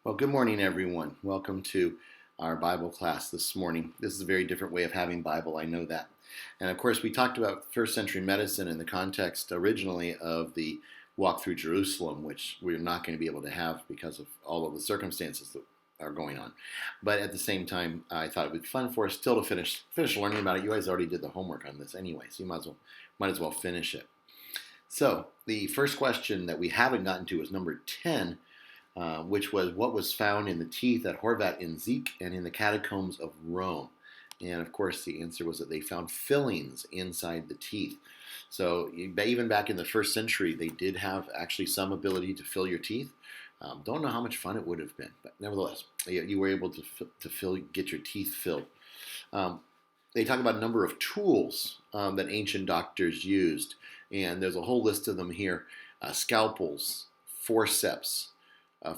Well, good morning, everyone. Welcome to our Bible class this morning. This is a very different way of having Bible, I know that. And of course, we talked about first century medicine in the context originally of the walk through Jerusalem, which we're not going to be able to have because of all of the circumstances that are going on. But at the same time, I thought it would be fun for us still to finish learning about it. You guys already did the homework on this anyway, so you might as well finish it. So the first question that we haven't gotten to is number 10, which was what was found in the teeth at Horvat in Zeke and in the catacombs of Rome. And of course, the answer was that they found fillings inside the teeth. So even back in the first century, they did have actually some ability to fill your teeth. Don't know how much fun it would have been, but nevertheless, you were able to get your teeth filled. They talk about a number of tools that ancient doctors used, and there's a whole list of them here: scalpels, forceps,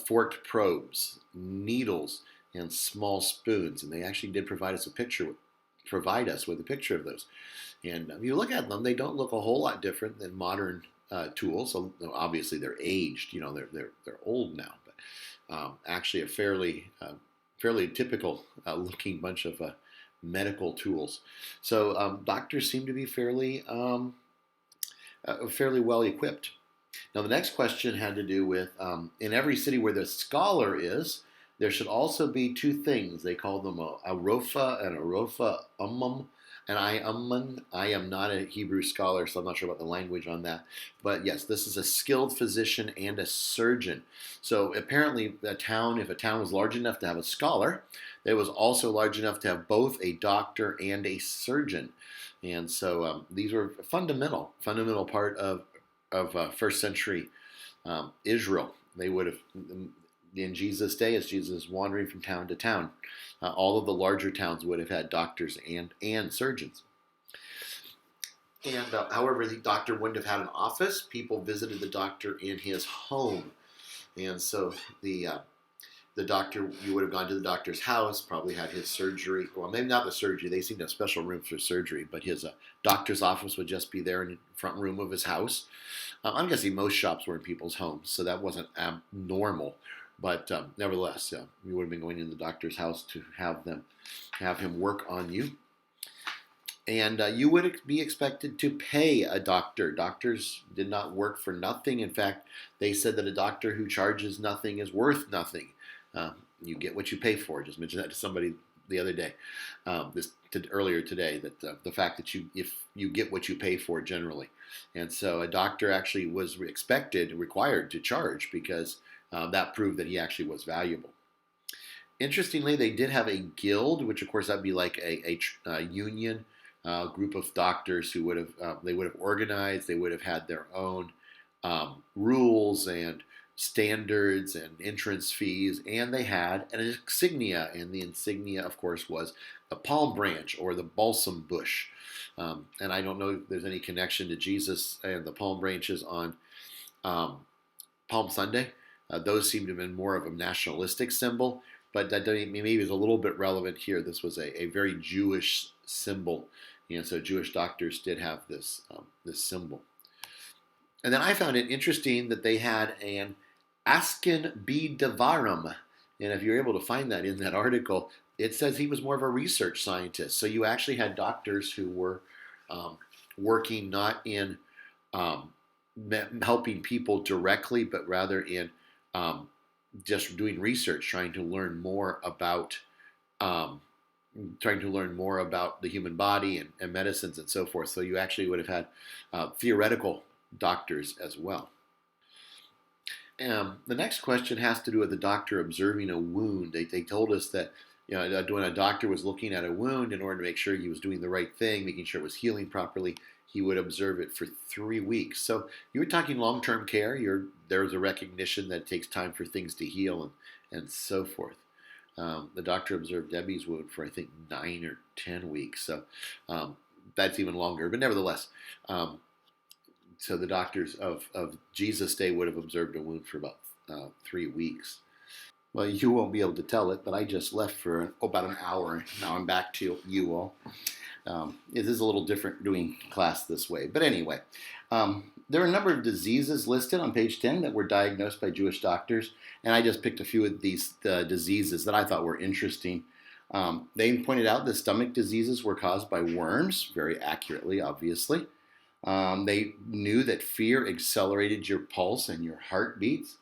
forked probes, needles, and small spoons. And they actually did provide us with a picture of those. And if you look at them, they don't look a whole lot different than modern tools. So obviously they're aged, they're old now, but actually a fairly typical looking bunch of medical tools. So doctors seem to be fairly well equipped. Now, the next question had to do with in every city where the scholar is, there should also be two things. They call them a rofa and a rofa ummum. And I am not a Hebrew scholar, so I'm not sure about the language on that. But yes, this is a skilled physician and a surgeon. So apparently if a town was large enough to have a scholar, it was also large enough to have both a doctor and a surgeon. And so these were a fundamental part of first century Israel. They would have, in Jesus' day, as Jesus is wandering from town to town, all of the larger towns would have had doctors and surgeons. And however, the doctor wouldn't have had an office. People visited the doctor in his home. And so the doctor, you would have gone to the doctor's house, probably had his surgery. Well, maybe not the surgery. They seem to have special rooms for surgery, but his doctor's office would just be there in the front room of his house. I'm guessing most shops were in people's homes, so that wasn't abnormal. But nevertheless, you would have been going into the doctor's house to have him work on you. And you would be expected to pay a doctor. Doctors did not work for nothing. In fact, they said that a doctor who charges nothing is worth nothing. You get what you pay for. Just mentioned that to somebody the other day, earlier today, that the fact that if you get what you pay for generally. And so a doctor actually was required to charge because that proved that he actually was valuable. Interestingly, they did have a guild, which of course that'd be like a union group of doctors who would have organized. They would have had their own rules and standards and entrance fees, and they had an insignia, and the insignia, of course, was the palm branch or the balsam bush. And I don't know if there's any connection to Jesus and the palm branches on Palm Sunday. Those seem to have been more of a nationalistic symbol, but that maybe is a little bit relevant here. This was a very Jewish symbol, and so Jewish doctors did have this symbol. And then I found it interesting that they had an Askin B. Devarim. And if you're able to find that in that article, it says he was more of a research scientist. So you actually had doctors who were working not in helping people directly, but rather in just doing research, trying to learn more about the human body and medicines and so forth. So you actually would have had theoretical doctors as well. The next question has to do with the doctor observing a wound. They told us that when a doctor was looking at a wound, in order to make sure he was doing the right thing, making sure it was healing properly, he would observe it for 3 weeks. So you were talking long-term care. There's a recognition that it takes time for things to heal and so forth. The doctor observed Debbie's wound for, I think, 9 or 10 weeks. So that's even longer. But nevertheless, so the doctors of Jesus' day would have observed a wound for about 3 weeks. Well, you won't be able to tell it, but I just left for about an hour. Now I'm back to you all. It is a little different doing class this way. But anyway, There are a number of diseases listed on page 10 that were diagnosed by Jewish doctors, and I just picked a few of these diseases that I thought were interesting. They pointed out that stomach diseases were caused by worms, very accurately, obviously. They knew that fear accelerated your pulse and your heartbeats,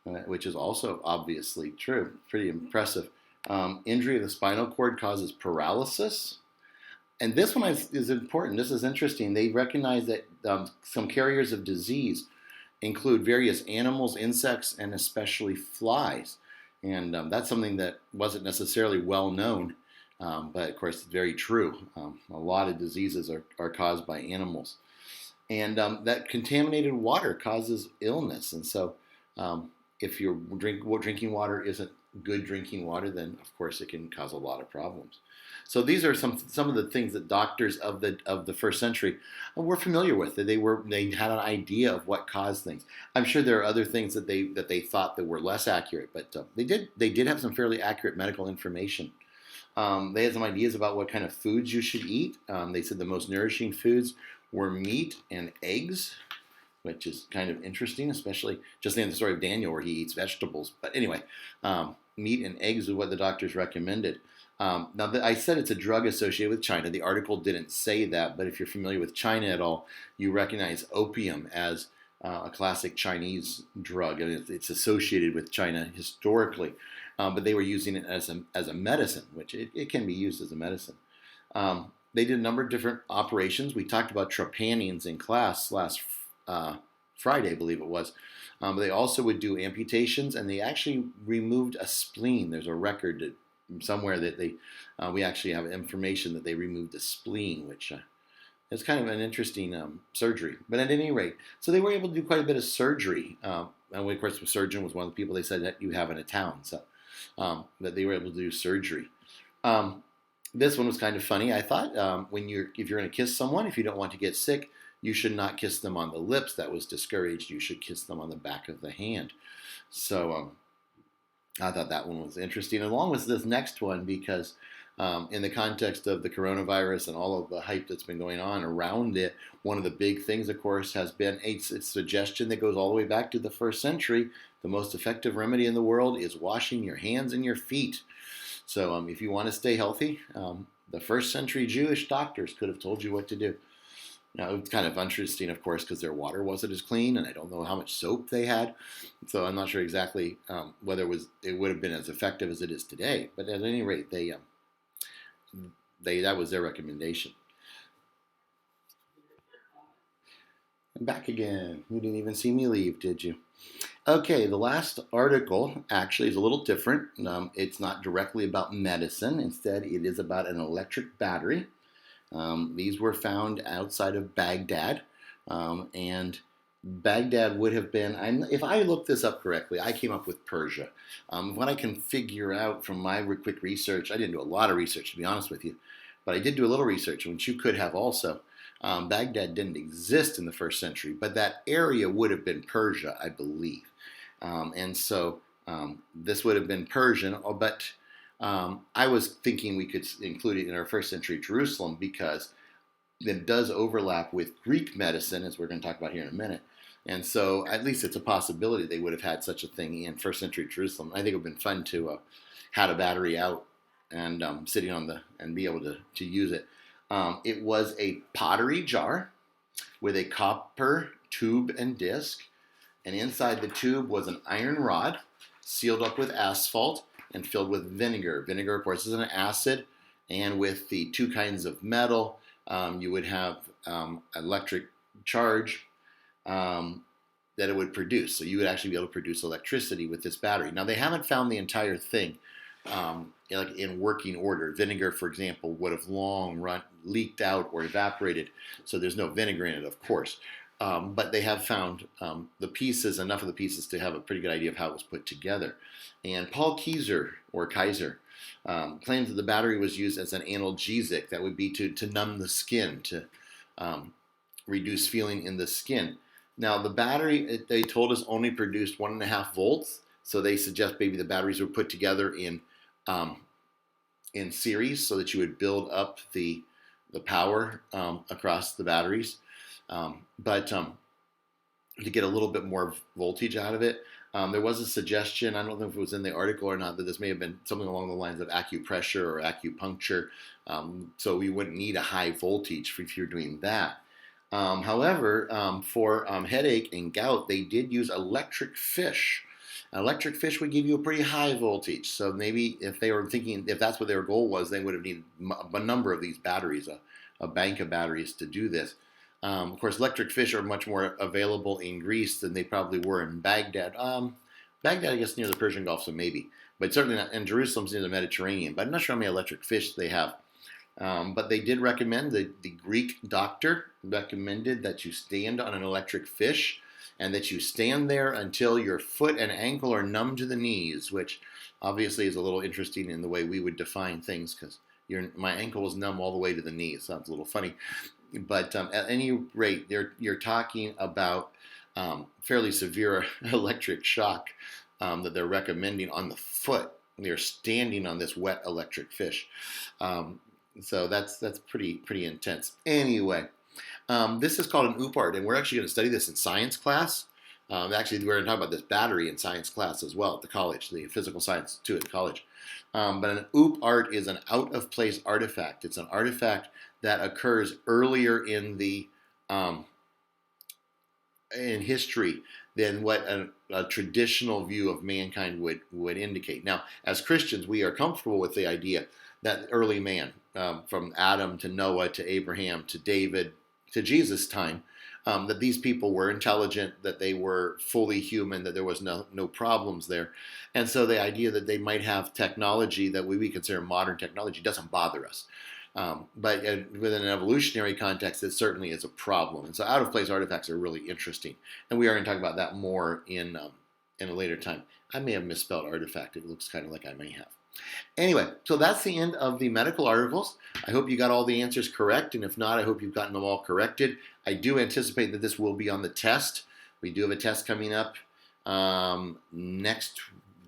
which is also obviously true. Pretty impressive. Injury of the spinal cord causes paralysis. And this one is important. This is interesting. They recognize that some carriers of disease include various animals, insects, and especially flies. And that's something that wasn't necessarily well known, but of course, it's very true. A lot of diseases are caused by animals. And that contaminated water causes illness. And so, if your drinking water isn't good drinking water, then of course it can cause a lot of problems. So these are some of the things that doctors of the first century were familiar with. They had an idea of what caused things. I'm sure there are other things that they thought that were less accurate, but they did have some fairly accurate medical information. They had some ideas about what kind of foods you should eat. They said the most nourishing foods were meat and eggs, which is kind of interesting, especially just in the story of Daniel where he eats vegetables. But anyway, meat and eggs is what the doctors recommended. Now, I said it's a drug associated with China. The article didn't say that, but if you're familiar with China at all, you recognize opium as a classic Chinese drug, and it's associated with China historically. But they were using it as a medicine, which it can be used as a medicine. They did a number of different operations. We talked about trepannings in class last Friday, I believe it was. But they also would do amputations, and they actually removed a spleen. There's a record somewhere that we actually have information that they removed a spleen, which is kind of an interesting surgery. But at any rate, so they were able to do quite a bit of surgery. And of course, the surgeon was one of the people they said that you have in a town, so that they were able to do surgery. This one was kind of funny. I thought if you're going to kiss someone, if you don't want to get sick, you should not kiss them on the lips. That was discouraged. You should kiss them on the back of the hand. So I thought that one was interesting, along with this next one, because in the context of the coronavirus and all of the hype that's been going on around it, one of the big things, of course, has been a suggestion that goes all the way back to the first century. The most effective remedy in the world is washing your hands and your feet. So if you want to stay healthy, the first century Jewish doctors could have told you what to do. Now, it's kind of interesting, of course, because their water wasn't as clean, and I don't know how much soap they had. So I'm not sure exactly whether it would have been as effective as it is today. But at any rate, that was their recommendation. I'm back again. You didn't even see me leave, did you? Okay, the last article actually is a little different. It's not directly about medicine. Instead, it is about an electric battery. These were found outside of Baghdad, and Baghdad would have been, if I looked this up correctly, I came up with Persia. What I can figure out from my quick research, I didn't do a lot of research, to be honest with you, but I did do a little research, which you could have also. Baghdad didn't exist in the first century, but that area would have been Persia, I believe. And so this would have been Persian, but I was thinking we could include it in our first century Jerusalem because it does overlap with Greek medicine, as we're going to talk about here in a minute. And so at least it's a possibility they would have had such a thing in first century Jerusalem. I think it would have been fun to have a battery out and sitting on and be able to use it. It was a pottery jar with a copper tube and disc, and inside the tube was an iron rod sealed up with asphalt and filled with vinegar. Vinegar, of course, is an acid, and with the two kinds of metal, you would have electric charge that it would produce. So you would actually be able to produce electricity with this battery. Now, they haven't found the entire thing in working order. Vinegar, for example, would have long leaked out or evaporated, so there's no vinegar in it, of course. But they have found enough of the pieces to have a pretty good idea of how it was put together. And Paul Kaiser claims that the battery was used as an analgesic. That would be to numb the skin, to reduce feeling in the skin. Now, the battery, they told us, only produced 1.5 volts. So they suggest maybe the batteries were put together in series so that you would build up the power across the batteries. But to get a little bit more voltage out of it. There was a suggestion, I don't know if it was in the article or not, that this may have been something along the lines of acupressure or acupuncture. So we wouldn't need a high voltage if you're doing that. However, for headache and gout, they did use electric fish. Electric fish would give you a pretty high voltage. So maybe if they were thinking, if that's what their goal was, they would have needed a number of these batteries, a bank of batteries to do this. Of course, electric fish are much more available in Greece than they probably were in Baghdad. Baghdad, I guess, near the Persian Gulf, so maybe. But certainly not, and Jerusalem's near the Mediterranean. But I'm not sure how many electric fish they have. But they did recommend, the Greek doctor recommended that you stand on an electric fish and that you stand there until your foot and ankle are numb to the knees, which obviously is a little interesting in the way we would define things, because my ankle was numb all the way to the knees. Sounds a little funny. But at any rate, you're talking about fairly severe electric shock that they're recommending on the foot. They're standing on this wet electric fish. So that's pretty intense. Anyway, this is called an OOPArt, and we're actually going to study this in science class. Actually, we're going to talk about this battery in science class as well at the college, the physical science too at the college. But an OOPArt is an out-of-place artifact. It's an artifact that occurs earlier in the in history than what a traditional view of mankind would indicate. Now, as Christians, we are comfortable with the idea that early man, from Adam to Noah to Abraham to David to Jesus' time, that these people were intelligent, that they were fully human, that there was no problems there. And so the idea that they might have technology that we consider modern technology doesn't bother us. But within an evolutionary context, it certainly is a problem. And so out-of-place artifacts are really interesting. And we are going to talk about that more in a later time. I may have misspelled artifact. It looks kind of like I may have. Anyway, so that's the end of the medical articles. I hope you got all the answers correct, and if not, I hope you've gotten them all corrected. I do anticipate that this will be on the test. We do have a test coming up next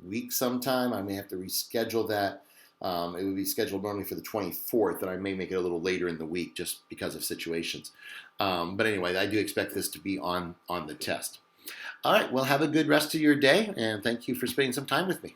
week sometime. I may have to reschedule that. It would be scheduled normally for the 24th, and I may make it a little later in the week just because of situations. But anyway, I do expect this to be on the test. All right, well, have a good rest of your day, and thank you for spending some time with me.